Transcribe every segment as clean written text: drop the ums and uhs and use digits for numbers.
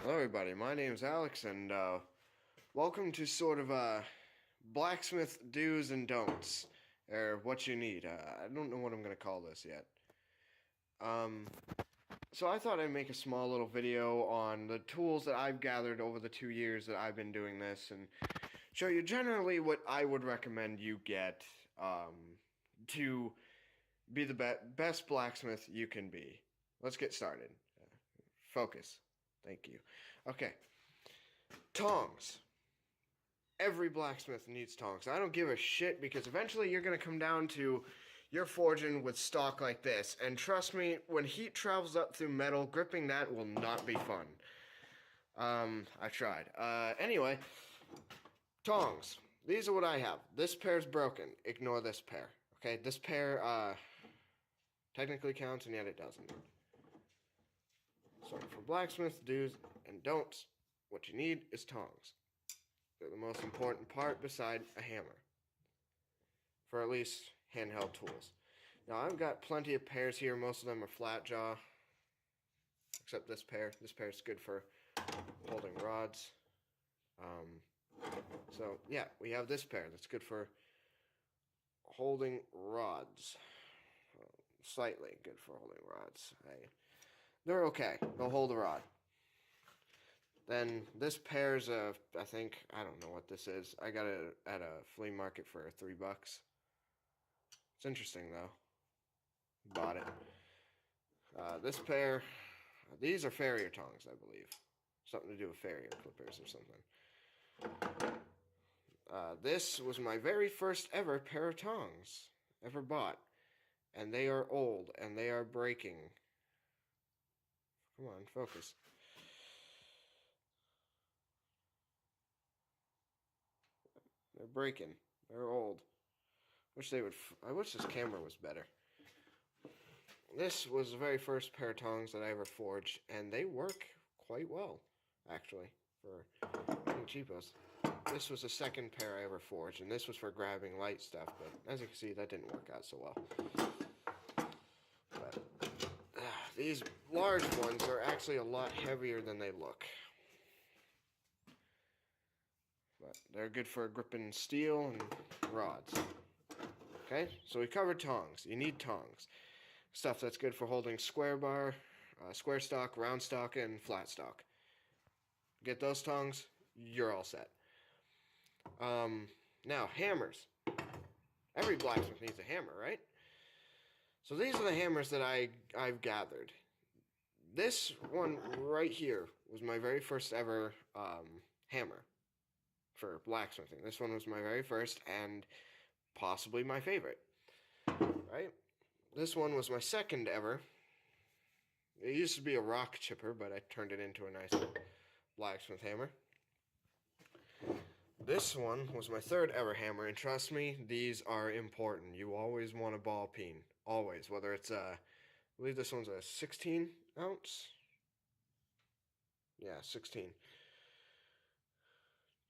Hello everybody, my name's Alex and welcome to sort of blacksmith do's and don'ts, or what you need. I don't know what I'm going to call this yet. Um, so I thought I'd make a small little video on the tools that I've gathered over the 2 years that I've been doing this and show you generally what I would recommend you get to be the best blacksmith you can be. Let's get started. Focus. Thank you. Okay. Tongs. Every blacksmith needs tongs. I don't give a shit because eventually you're going to come down to you're forging with stock like this. And trust me, when heat travels up through metal, gripping that will not be fun. I tried. Anyway, tongs. These are what I have. This pair's broken. Ignore this pair. Okay, this pair technically counts and yet it doesn't. So for blacksmith do's and don'ts, what you need is tongs. They're the most important part beside a hammer. For at least handheld tools. Now I've got plenty of pairs here. Most of them are flat jaw. Except this pair. This pair is good for holding rods. So yeah, we have this pair that's good for holding rods. Slightly good for holding rods. They're okay. They'll hold the rod. Then this pair's I don't know what this is. I got it at a flea market for $3. It's interesting though. Bought it. This pair, these are Farrier Tongs, I believe. Something to do with Farrier clippers or something. This was my very first ever pair of tongs ever bought. And they are old and they are breaking. Come on, focus. They're breaking. They're old. I wish this camera was better. This was the very first pair of tongs that I ever forged, and they work quite well, actually, for being cheapos. This was the second pair I ever forged, and this was for grabbing light stuff, but as you can see, that didn't work out so well. But these large ones are actually a lot heavier than they look. But they're good for gripping steel and rods. Okay, so we covered tongs. You need tongs. Stuff that's good for holding square bar, square stock, round stock, and flat stock. Get those tongs, you're all set. Now, hammers. Every blacksmith needs a hammer, right? So these are the hammers that I've gathered. This one right here was my very first ever hammer for blacksmithing. This one was my very first and possibly my favorite. Right? This one was my second ever. It used to be a rock chipper, but I turned it into a nice blacksmith hammer. This one was my third ever hammer, and trust me, these are important. You always want a ball peen. Always. Whether it's I believe this one's a 16 ounce. Yeah, 16.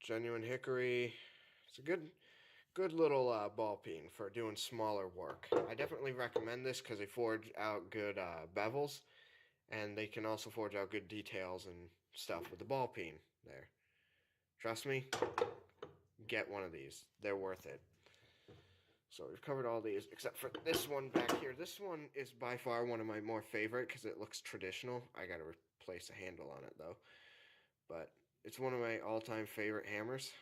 Genuine hickory. It's a good little ball peen for doing smaller work. I definitely recommend this because they forge out good bevels, and they can also forge out good details and stuff with the ball peen there. Trust me, get one of these. They're worth it. So we've covered all these, except for this one back here. This one is by far one of my more favorite because it looks traditional. I got to replace a handle on it, though. But it's one of my all-time favorite hammers,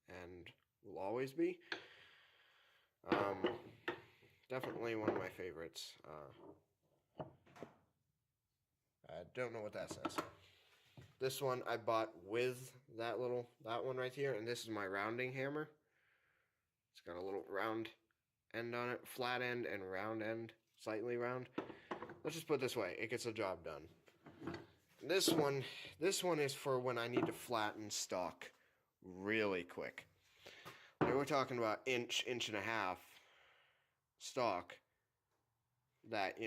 and will always be. Definitely one of my favorites. I don't know what that says. This one I bought with that one right here, and this is my rounding hammer. It's got a little round end on it, flat end and round end, slightly round. Let's just put it this way, it gets the job done. This one is for when I need to flatten stock really quick. Like we're talking about inch and a half stock that,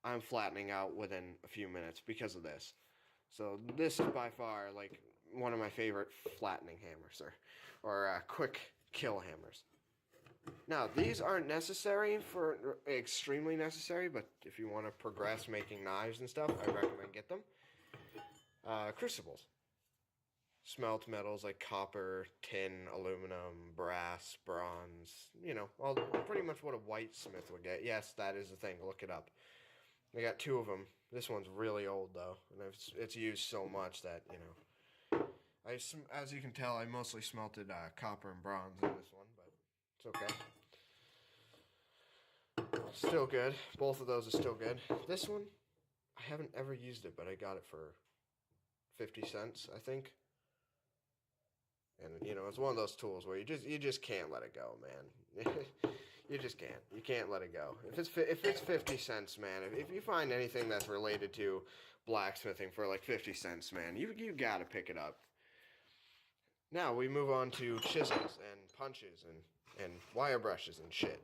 I'm flattening out within a few minutes because of this. So this is by far like one of my favorite flattening hammers or quick kill hammers. Now, these aren't extremely necessary, but if you want to progress making knives and stuff, I recommend get them. Crucibles. Smelt metals like copper, tin, aluminum, brass, bronze. You know, all pretty much what a white smith would get. Yes, that is the thing. Look it up. I got 2 of them. This one's really old though, and it's used so much that as you can tell, I mostly smelted copper and bronze in this one, but it's okay. Still good. Both of those are still good. This one, I haven't ever used it, but I got it for 50 cents, I think. And it's one of those tools where you just can't let it go, man. You just can't. You can't let it go. If it's 50 cents, man. If you find anything that's related to blacksmithing for like 50 cents, man, you gotta pick it up. Now we move on to chisels and punches and wire brushes and shit.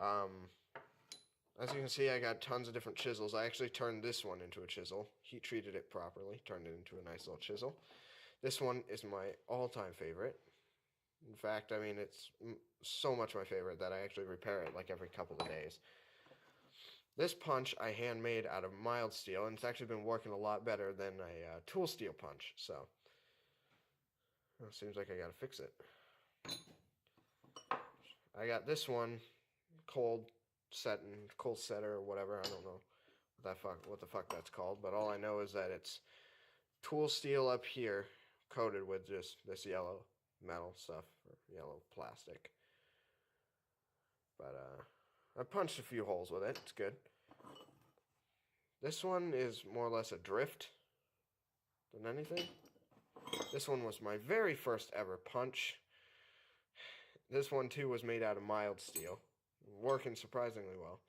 As you can see, I got tons of different chisels. I actually turned this one into a chisel. Heat treated it properly, turned it into a nice little chisel. This one is my all-time favorite. In fact, I mean, it's so much my favorite that I actually repair it like every couple of days. This punch I handmade out of mild steel, and it's actually been working a lot better than a tool steel punch, so it seems like I gotta fix it. I got this one cold setter or whatever. I don't know what the fuck that's called, but all I know is that it's tool steel up here coated with just this yellow metal stuff, or yellow plastic. But I punched a few holes with it. It's good. This one is more or less a drift than anything. This one was my very first ever punch. This one too was made out of mild steel, working surprisingly well.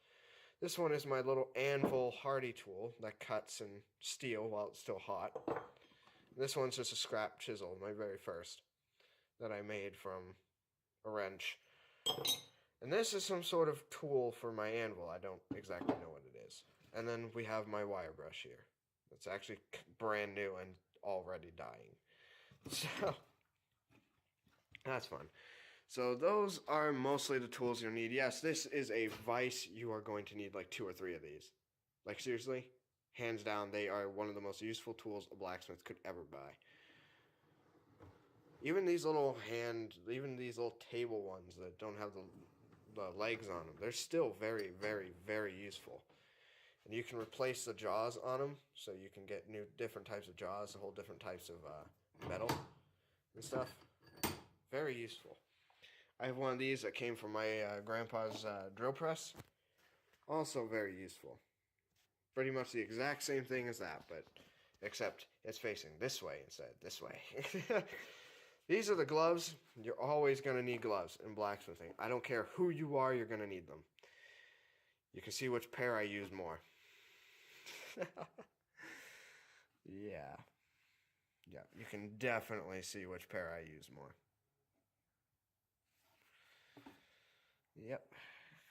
This one is my little Anvil hardy tool that cuts in steel while it's still hot. This one's just a scrap chisel, my very first, that I made from a wrench. And this is some sort of tool for my anvil. I don't exactly know what it is. And then we have my wire brush here. It's actually brand new and already dying. So, that's fun. So those are mostly the tools you'll need. Yes, this is a vise. You are going to need like 2 or 3 of these. Like seriously, hands down, they are one of the most useful tools a blacksmith could ever buy. Even these little table ones that don't have the legs on them, they're still very, very, very useful. And you can replace the jaws on them, so you can get different types of jaws, whole different types of metal and stuff. Very useful. I have one of these that came from my grandpa's drill press. Also very useful. Pretty much the exact same thing as that, but except it's facing this way instead of this way. These are the gloves. You're always going to need gloves in blacksmithing. I don't care who you are, you're going to need them. You can see which pair I use more. Yeah. Yeah, you can definitely see which pair I use more. Yep.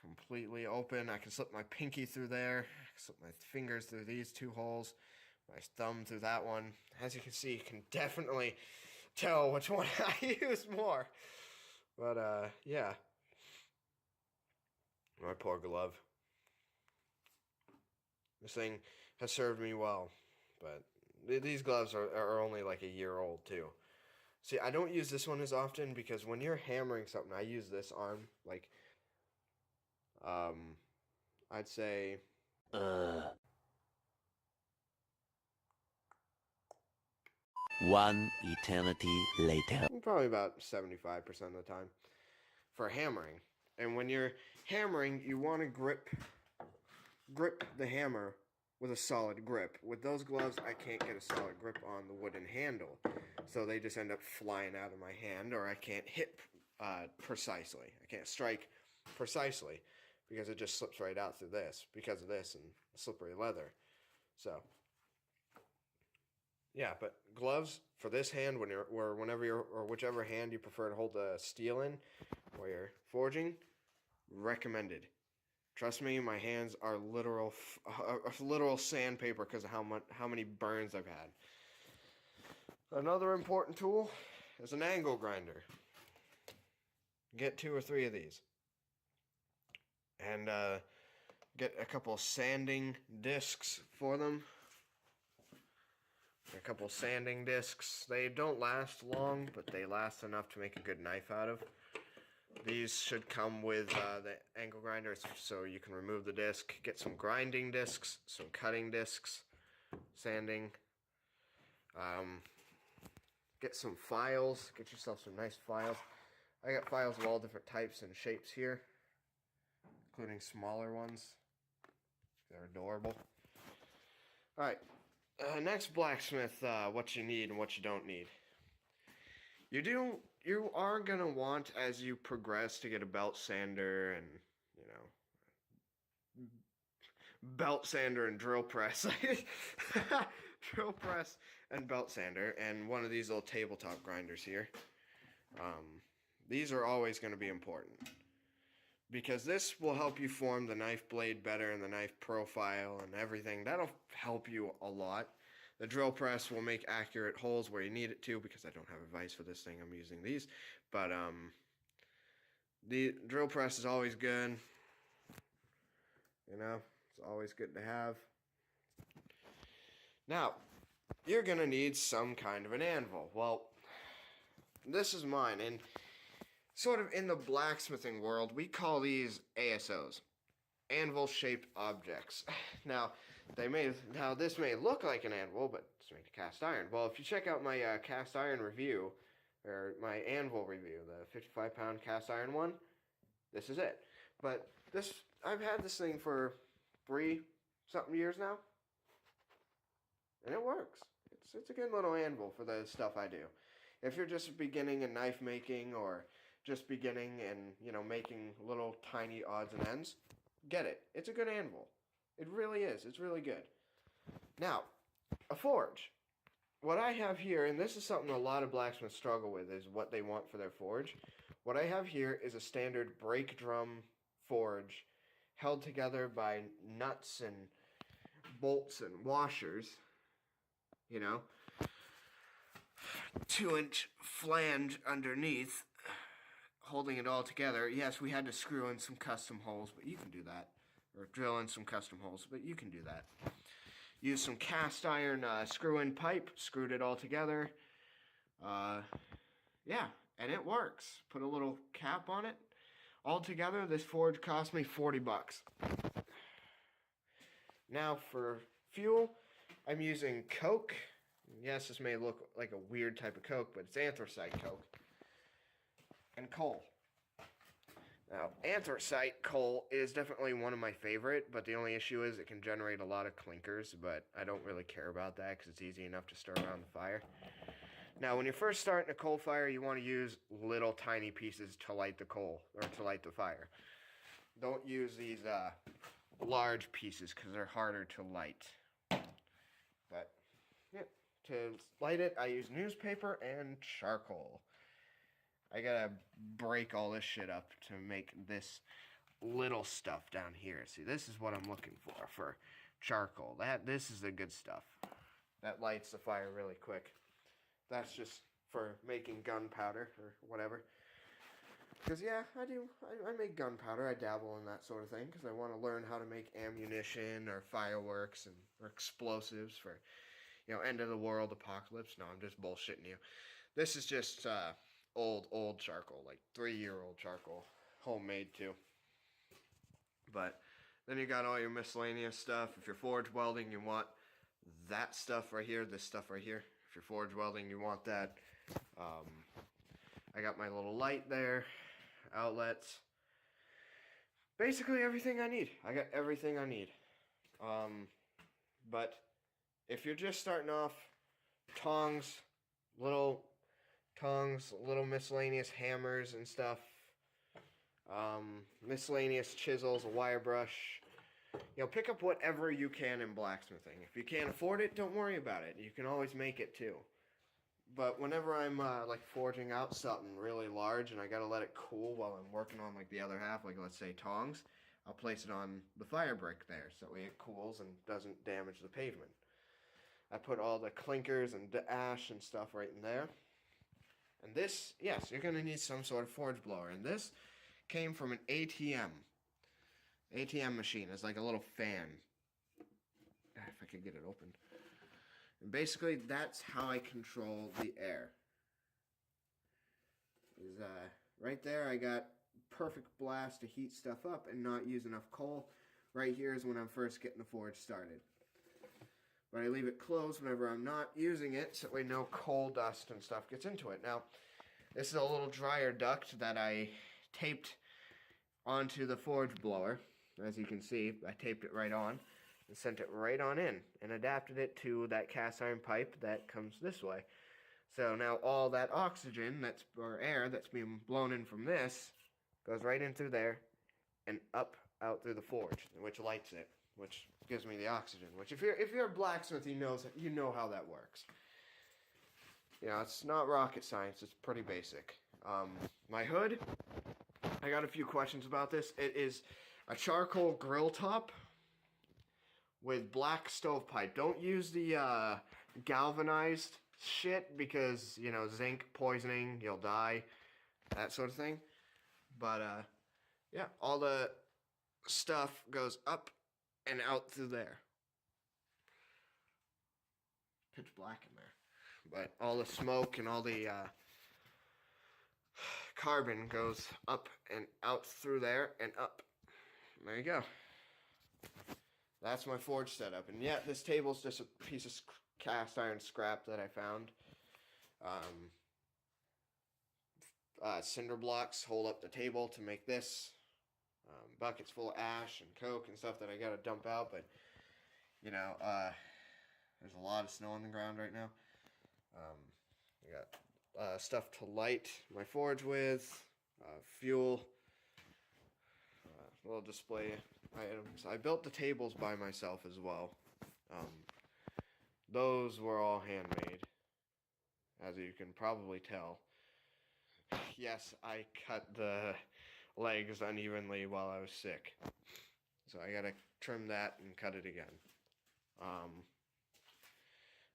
Completely open. I can slip my pinky through there. I can slip my fingers through these 2 holes. My thumb through that one. As you can see, you can definitely tell which one I use more. But, yeah. My poor glove. This thing has served me well. But these gloves are only like a year old, too. See, I don't use this one as often because when you're hammering something, I use this arm, like, I'd say, One eternity later. probably about 75% of the time for hammering. And when you're hammering, you want to grip the hammer with a solid grip. With those gloves, I can't get a solid grip on the wooden handle. So they just end up flying out of my hand, or I can't hit precisely. I can't strike precisely because it just slips right out through this because of this and slippery leather. So, yeah, but gloves for this hand, whichever hand you prefer to hold the steel in while you're forging, recommended. Trust me, my hands are literal sandpaper because of how many burns I've had. Another important tool is an angle grinder. Get 2 or 3 of these. And get a couple of sanding discs for them. A couple sanding discs. They don't last long, but they last enough to make a good knife out of. These should come with the angle grinders, so you can remove the disc, get some grinding discs, some cutting discs, sanding. Get some files. Get yourself some nice files. I got files of all different types and shapes here, including smaller ones. They're adorable. Alright, next blacksmith, what you need and what you don't need. You are gonna want, as you progress, to get a belt sander and, belt sander and drill press. Drill press and belt sander, and one of these little tabletop grinders here. These are always going to be important, because this will help you form the knife blade better and the knife profile and everything. That'll help you a lot. The drill press will make accurate holes where you need it to, because I don't have a vise for this thing. I'm using these. But the drill press is always good. It's always good to have. Now, you're going to need some kind of an anvil. Well, this is mine, and sort of in the blacksmithing world, we call these ASOs, anvil-shaped objects. Now, this may look like an anvil, but it's made of cast iron. Well, if you check out my cast iron review, or my anvil review, the 55-pound cast iron one, this is it. But I've had this thing for 3-something years now, and it works. It's a good little anvil for the stuff I do. If you're just beginning in knife making, or just beginning in, making little tiny odds and ends, get it. It's a good anvil. It really is. It's really good. Now, a forge. What I have here, and this is something a lot of blacksmiths struggle with, is what they want for their forge. What I have here is a standard brake drum forge held together by nuts and bolts and washers. 2-inch flange underneath, holding it all together. Yes, we had to screw in some custom holes, but you can do that. Or drill in some custom holes, but you can do that. Use some cast iron screw-in pipe, screwed it all together. Yeah, and it works. Put a little cap on it. Altogether, this forge cost me $40. Now for fuel, I'm using coke. Yes, this may look like a weird type of coke, but it's anthracite coke. And coal. Now, anthracite coal is definitely one of my favorite, but the only issue is it can generate a lot of clinkers, but I don't really care about that because it's easy enough to stir around the fire. Now, when you're first starting a coal fire, you want to use little tiny pieces to light the coal, or to light the fire. Don't use these large pieces because they're harder to light. But, yeah, to light it, I use newspaper and charcoal. I gotta break all this shit up to make this little stuff down here. See, this is what I'm looking for charcoal. This is the good stuff. That lights the fire really quick. That's just for making gunpowder or whatever. Because, yeah, I make gunpowder. I dabble in that sort of thing because I want to learn how to make ammunition or fireworks or explosives for, end of the world apocalypse. No, I'm just bullshitting you. This is just old charcoal, like 3-year-old charcoal, homemade too. But then you got all your miscellaneous stuff. If you're forge welding, you want that stuff right here, this stuff right here. If you're forge welding, you want that. I got my little light there, outlets, basically everything I need. I got everything I need. But if you're just starting off, tongs, little miscellaneous hammers and stuff, miscellaneous chisels, a wire brush. Pick up whatever you can in blacksmithing. If you can't afford it, don't worry about it. You can always make it too. But whenever I'm forging out something really large and I gotta let it cool while I'm working on the other half, let's say tongs, I'll place it on the fire brick there so that way it cools and doesn't damage the pavement. I put all the clinkers and the ash and stuff right in there. And this, yes, you're going to need some sort of forge blower. And this came from an ATM machine. It's like a little fan. If I could get it open. And basically, that's how I control the air. Is right there, I got perfect blast to heat stuff up and not use enough coal. Right here is when I'm first getting the forge started. But I leave it closed whenever I'm not using it, so that way no coal dust and stuff gets into it. Now, this is a little dryer duct that I taped onto the forge blower. As you can see, I taped it right on and sent it right on in and adapted it to that cast iron pipe that comes this way. So now all that oxygen or air that's being blown in from this goes right in through there and up out through the forge, which lights it, which gives me the oxygen. Which if you're a blacksmith, you know how that works. You know, it's not rocket science. It's pretty basic. My hood, I got a few questions about this. It is a charcoal grill top with black stovepipe. Don't use the galvanized shit because, you know, zinc poisoning, you'll die, that sort of thing. But yeah, all the stuff goes up and out through there. Pitch black in there. But all the smoke and all the carbon goes up and out through there and up. There you go. That's my forge setup. And yeah, this table's just a piece of cast iron scrap that I found. Cinder blocks hold up the table to make this. Buckets full of ash and coke and stuff that I gotta dump out, but you know, there's a lot of snow on the ground right now. I got stuff to light my forge with, fuel, little display items. I built the tables by myself as well. Those were all handmade, as you can probably tell. Yes, I cut the legs unevenly while I was sick, so I gotta trim that and cut it again.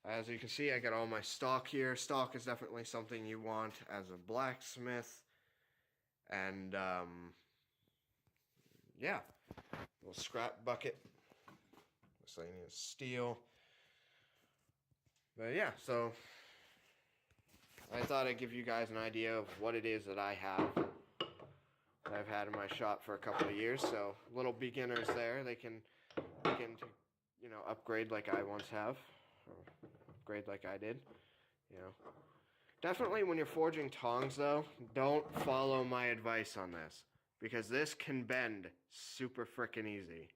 As you can see, I got all my stock here. Stock is definitely something you want as a blacksmith, and yeah, little scrap bucket, miscellaneous steel. But yeah, so I thought I'd give you guys an idea of what it is that I have, that I've had in my shop for a couple of years. So little beginners there, they can begin to, you know, upgrade like I once have, or upgrade like I did, you know. Definitely when you're forging tongs though, don't follow my advice on this, because this can bend super frickin' easy.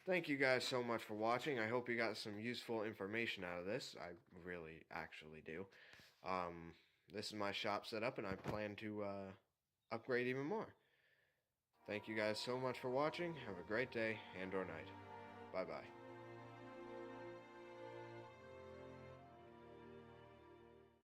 Thank you guys so much for watching. I hope you got some useful information out of this. I really actually do. This is my shop setup, and I plan to upgrade even more. Thank you guys so much for watching. Have a great day and or night. Bye-bye.